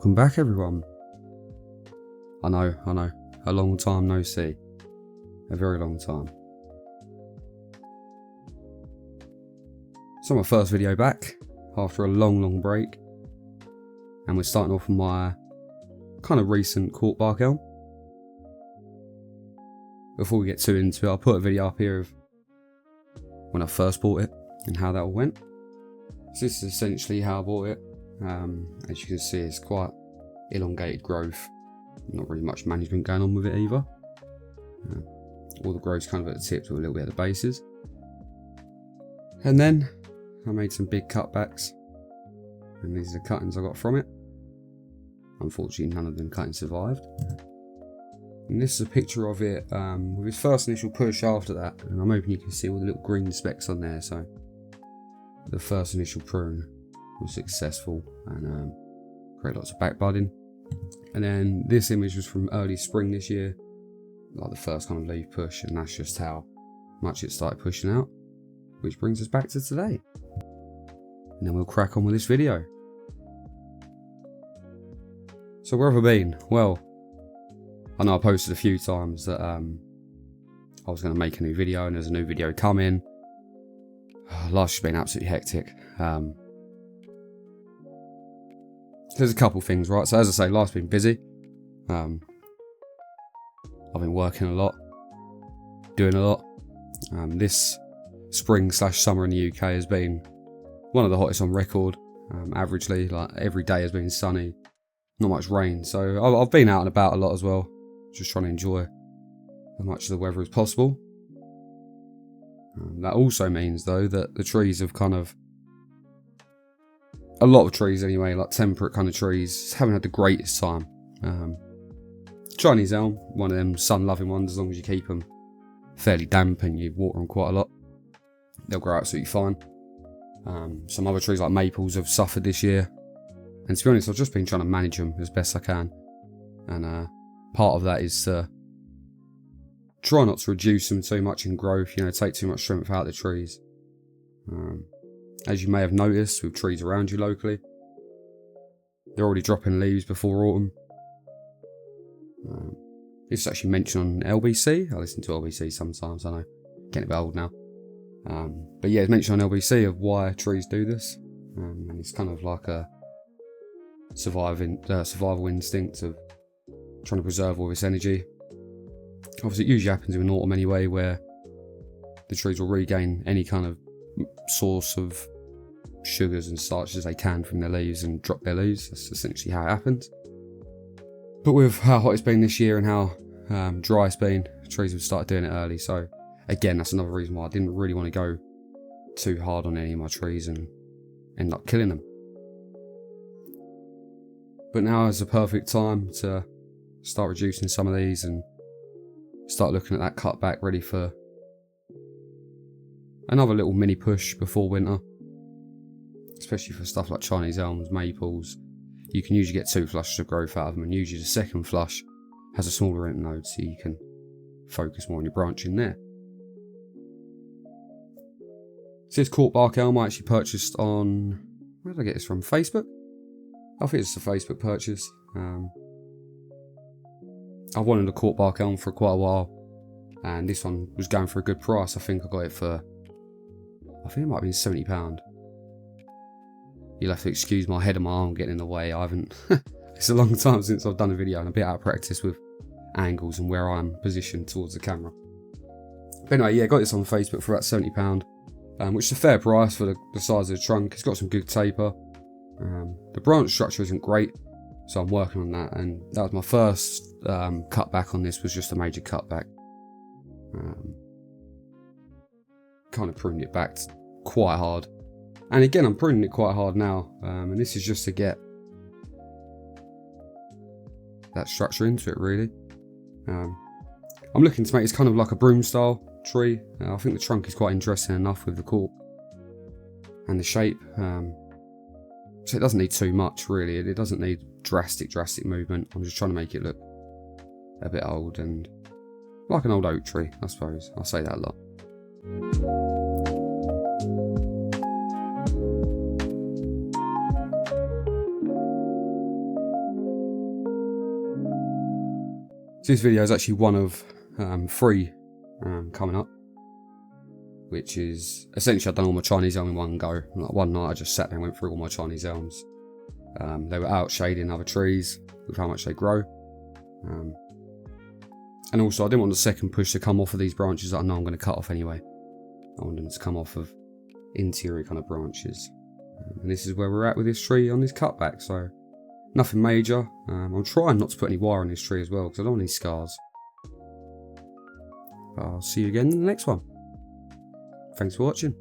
Welcome back, everyone. I know, a long time no see. A very long time. So my first video back after a long break, and we're starting off with my kind of recent Cork bark elm. Before we get too into it, I'll put a video up here of when I first bought it and how that all went. So this is essentially how I bought it. As you can see, it's quite elongated growth, not really much management going on with it either. All the growth's kind of at the tips with a little bit at the bases. And then I made some big cutbacks, and these are the cuttings I got from it. Unfortunately, none of them cuttings survived. And this is a picture of it with its first initial push after that, and I'm hoping you can see all the little green specks on there. So the first initial prune was successful and created lots of back budding. And then this image was from early spring this year, like the first kind of leaf push, and that's just how much it started pushing out, which brings us back to today. And then we'll crack on with this video. So where have I been? Well, I know I posted a few times that I was going to make a new video, and there's a new video coming. Life's just been absolutely hectic. There's a couple things, right? So as I say, life's been busy. I've been working a lot, doing a lot. This spring/summer in the UK has been one of the hottest on record. Averagely, like every day has been sunny, not much rain. So I've been out and about a lot as well, just trying to enjoy as much of the weather as possible. That also means though that the trees have kind of, a lot of trees anyway, like temperate kind of trees, haven't had the greatest time. Chinese elm, one of them sun-loving ones, as long as you keep them fairly damp and you water them quite a lot, they'll grow absolutely fine. Some other trees like maples have suffered this year, and to be honest, I've just been trying to manage them as best I can. And part of that is to try not to reduce them too much in growth, take too much strength out of the trees. As you may have noticed with trees around you locally, they're already dropping leaves before autumn. This is actually mentioned on LBC. I listen to LBC sometimes, I know, getting a bit old now. But yeah, it's mentioned on LBC of why trees do this. And it's kind of like a survival instinct of trying to preserve all this energy. Obviously, it usually happens in autumn anyway, where the trees will regain any kind of source of sugars and starches they can from their leaves and drop their leaves. That's essentially how it happens. But with how hot it's been this year and how dry it's been, trees have started doing it early. So again, that's another reason why I didn't really want to go too hard on any of my trees and end up killing them. But now is the perfect time to start reducing some of these and start looking at that cutback, ready for another little mini push before winter. Especially for stuff like Chinese elms, maples. You can usually get 2 flushes of growth out of them, and usually the second flush has a smaller internode, so you can focus more on your branching there. So this Cork bark elm I actually purchased on, where did I get this from? Facebook? I think it's a Facebook purchase. I've wanted a Cork bark elm for quite a while, and this one was going for a good price. I think I got it for, I think it might have been £70. You'll have to excuse my head and my arm getting in the way. I haven't, it's a long time since I've done a video and a bit out of practice with angles and where I'm positioned towards the camera. But anyway, yeah, got this on Facebook for about £70, which is a fair price for the size of the trunk. It's got some good taper. The branch structure isn't great, so I'm working on that, and that was my first cutback on this, was just a major cutback. Kind of pruned it back quite hard. And again, I'm pruning it quite hard now, and this is just to get that structure into it, really. I'm looking to make this kind of like a broom style tree. I think the trunk is quite interesting enough with the cork and the shape. So it doesn't need too much, really. It doesn't need drastic movement. I'm just trying to make it look a bit old and like an old oak tree, I suppose. I'll say that a lot. So this video is actually one of 3 coming up, which is essentially I've done all my Chinese elm in one go. Like one night I just sat there and went through all my Chinese elms. They were out shading other trees with how much they grow. And also I didn't want the second push to come off of these branches that I know I'm going to cut off anyway. I want them to come off of interior kind of branches. And this is where we're at with this tree on this cutback, so nothing major. I'm trying not to put any wire on this tree as well because I don't want any scars. But I'll see you again in the next one. Thanks for watching.